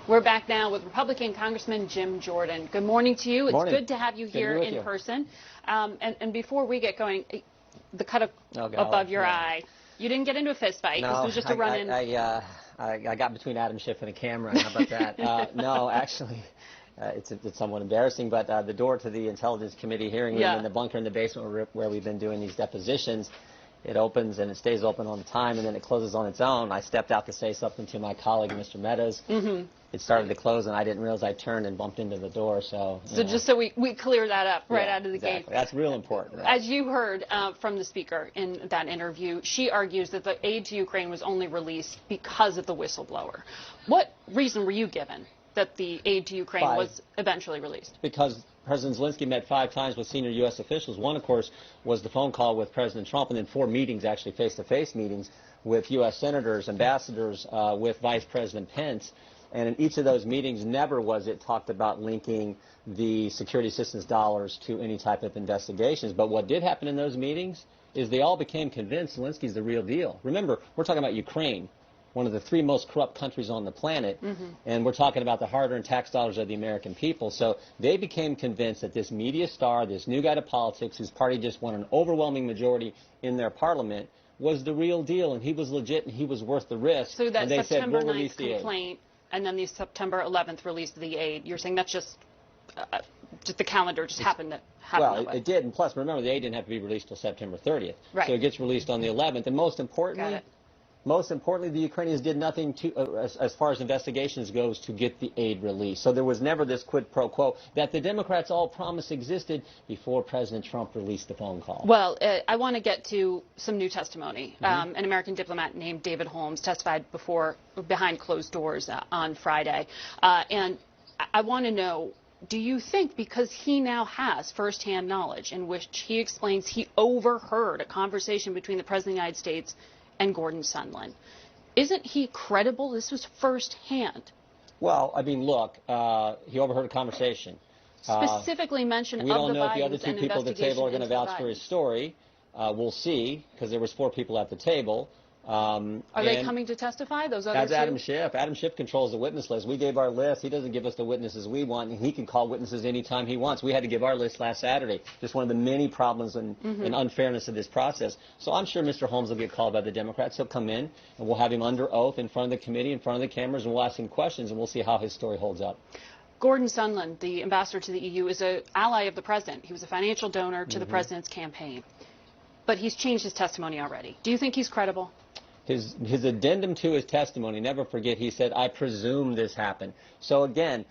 We're back now with Republican Congressman Jim Jordan. Good morning to you. It's morning. good to have you here in person. And before we get going, the cut above your eye, you didn't get into a fist fight. No, this was just a run-in. I got between Adam Schiff and a camera. How about that? No, actually, it's somewhat embarrassing. But the door to the Intelligence Committee hearing room in the bunker in the basement where we've been doing these depositions, it opens and it stays open all the time, and then it closes on its own. I stepped out to say something to my colleague, Mr. Meadows. It started to close, and I didn't realize I turned and bumped into the door. So just so we clear that up right out of the gate. That's real important. Right? As you heard from the speaker in that interview, she argues that the aid to Ukraine was only released because of the whistleblower. What reason were you given that the aid to Ukraine was eventually released? Because President Zelensky met 5 times with senior U.S. officials. One, of course, was the phone call with President Trump, and then 4 meetings, actually face-to-face meetings, with U.S. senators, ambassadors, with Vice President Pence. And in each of those meetings, never was it talked about linking the security assistance dollars to any type of investigations. But what did happen in those meetings is they all became convinced Zelensky's the real deal. Remember, we're talking about Ukraine, one of the 3 most corrupt countries on the planet, and we're talking about the hard-earned tax dollars of the American people. So they became convinced that this media star, this new guy to politics, whose party just won an overwhelming majority in their parliament, was the real deal, and he was legit, and he was worth the risk. So that and they September said, we'll 9th complaint, and then the September 11th release of the aid, you're saying that's just the calendar just happened to happen well, that way. It did, and plus, remember, the aid didn't have to be released till September 30th. Right. So it gets released on the 11th, and most importantly, the Ukrainians did nothing to, as far as investigations goes, to get the aid released. So there was never this quid pro quo that the Democrats all promised existed before President Trump released the phone call. Well, I want to get to some new testimony. An American diplomat named David Holmes testified behind closed doors on Friday. And I want to know, do you think, because he now has firsthand knowledge in which he explains he overheard a conversation between the President of the United States and Gordon Sondland, isn't he credible? This was firsthand. Well, I mean, look, he overheard a conversation. Specifically mention of the Bidens. We don't know if the other 2 people at the table are going to vouch for his story. We'll see, because there was 4 people at the table. Are they coming to testify, those other 2? That's Adam Schiff. Adam Schiff controls the witness list. We gave our list. He doesn't give us the witnesses we want, and he can call witnesses anytime he wants. We had to give our list last Saturday. Just one of the many problems and unfairness of this process. So I'm sure Mr. Holmes will get called by the Democrats. He'll come in, and we'll have him under oath in front of the committee, in front of the cameras, and we'll ask him questions, and we'll see how his story holds up. Gordon Sondland, the ambassador to the EU, is an ally of the president. He was a financial donor to the president's campaign. But he's changed his testimony already. Do you think he's credible? His addendum to his testimony, never forget, he said, I presume this happened. So again,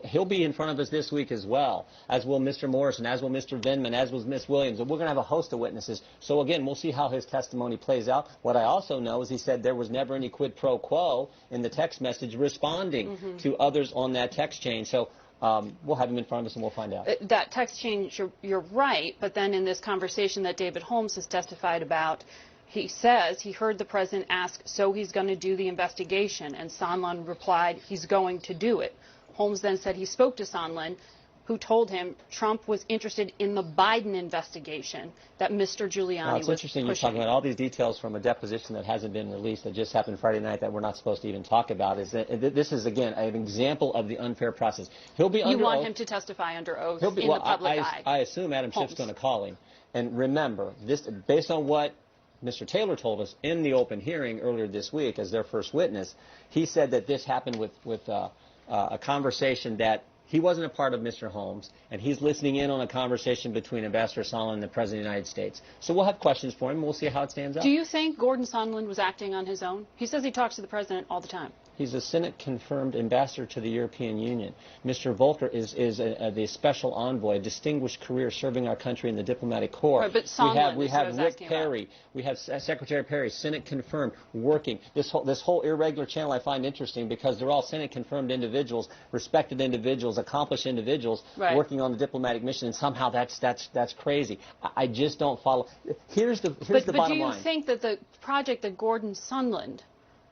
he'll be in front of us this week as well, as will Mr. Morrison, as will Mr. Vindman, as will Ms. Williams. And we're going to have a host of witnesses. So again, we'll see how his testimony plays out. What I also know is he said there was never any quid pro quo in the text message responding to others on that text chain. So we'll have him in front of us and we'll find out. That text chain, you're right, but then in this conversation that David Holmes has testified about, he says he heard the president ask, so he's going to do the investigation, and Sondland replied, he's going to do it. Holmes then said he spoke to Sondland, who told him Trump was interested in the Biden investigation that Mr. Giuliani was It's interesting you're talking about all these details from a deposition that hasn't been released, that just happened Friday night, that we're not supposed to even talk about. This is, again, an example of the unfair process. He'll be under oath. You want him to testify under oath in the public eye. I assume Adam Schiff's going to call him. And remember, this, based on what Mr. Taylor told us in the open hearing earlier this week as their first witness, he said that this happened with a conversation that he wasn't a part of, Mr. Holmes, and he's listening in on a conversation between Ambassador Sondland and the President of the United States. So we'll have questions for him, and we'll see how it stands out. Do you think Gordon Sondland was acting on his own? He says he talks to the President all the time. He's a Senate-confirmed ambassador to the European Union. Mr. Volker is the special envoy, a distinguished career serving our country in the diplomatic corps. Right, but Sondland we have Rick Perry. We have Secretary Perry, Senate-confirmed, working. This whole irregular channel I find interesting because they're all Senate-confirmed individuals, respected individuals, accomplished individuals working on the diplomatic mission, and somehow that's crazy. I just don't follow. Here's the bottom line. But do you think that the project that Gordon Sondland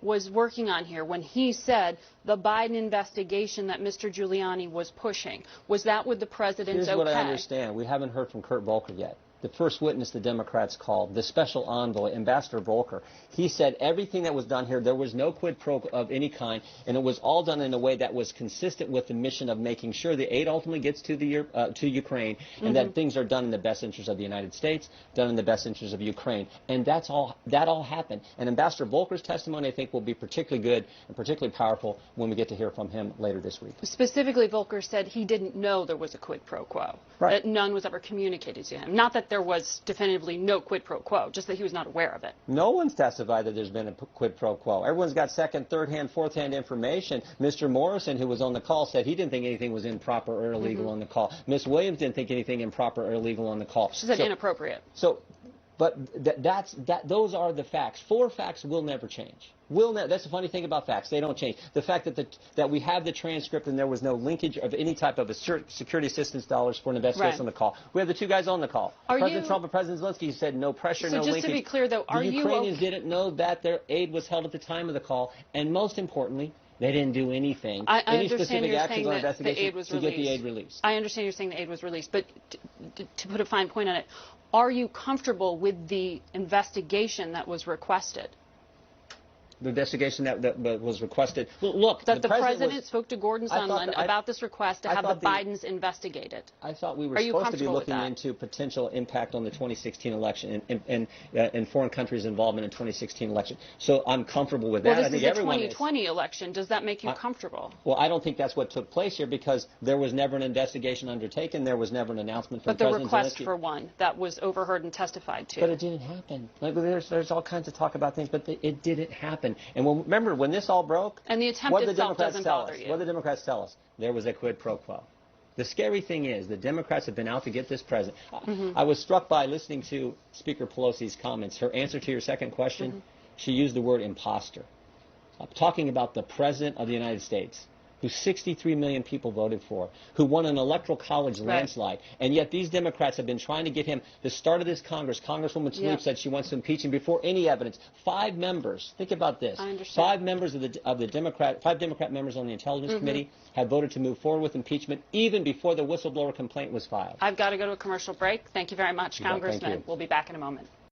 was working on here, when he said the Biden investigation that Mr. Giuliani was pushing, was that with the president's Here's what I understand. We haven't heard from Kurt Volker yet. the first witness the Democrats called, the special envoy, Ambassador Volker, he said everything that was done here, there was no quid pro quo of any kind, and it was all done in a way that was consistent with the mission of making sure the aid ultimately gets to Ukraine, and that things are done in the best interest of the United States, done in the best interest of Ukraine. And that all happened. And Ambassador Volker's testimony, I think, will be particularly good and particularly powerful when we get to hear from him later this week. Specifically, Volker said he didn't know there was a quid pro quo, that none was ever communicated to him. Not that there was definitively no quid pro quo, just that he was not aware of it. No one's testified that there's been a quid pro quo. Everyone's got second, third-hand, fourth-hand information. Mr. Morrison, who was on the call, said he didn't think anything was improper or illegal on the call. Ms. Williams didn't think anything improper or illegal on the call. She said inappropriate. But those are the facts. 4 facts will never change. That's the funny thing about facts. They don't change. The fact that we have the transcript and there was no linkage of any type of security assistance dollars for an investigation on the call. We have the 2 guys on the call. President Trump and President Zelensky said no pressure, no linkage. So just to be clear, though, the Ukrainians didn't know that their aid was held at the time of the call, and most importantly, they didn't do anything, any specific actions on investigation to get the aid released. I understand you're saying the aid was released, but to put a fine point on it, are you comfortable with the investigation that was requested? The investigation that was requested. Well, look, that the president spoke to Gordon Sondland about this request to have the Bidens investigated. I thought we were supposed to be looking into potential impact on the 2016 election and foreign countries' involvement in 2016 election. So I'm comfortable with that. Well, this is a 2020 election. Does that make you comfortable? Well, I don't think that's what took place here because there was never an investigation undertaken. There was never an announcement from President Zelensky. But the request for one that was overheard and testified to. But it didn't happen. Like, there's all kinds of talk about things, but it didn't happen. And remember, when this all broke, and the attempt itself doesn't bother you. What did the Democrats tell us? There was a quid pro quo. The scary thing is the Democrats have been out to get this president. I was struck by listening to Speaker Pelosi's comments. Her answer to your second question, she used the word imposter. Talking about the President of the United States, who 63 million people voted for, who won an electoral college landslide, and yet these Democrats have been trying to get him. The start of this Congress, Congresswoman Tlaib said she wants to impeach him before any evidence. 5 members, think about this. 5 members of the Democrat, 5 Democrat members on the Intelligence Committee have voted to move forward with impeachment even before the whistleblower complaint was filed. I've got to go to a commercial break. Thank you very much, Congressman. Thank you. We'll be back in a moment.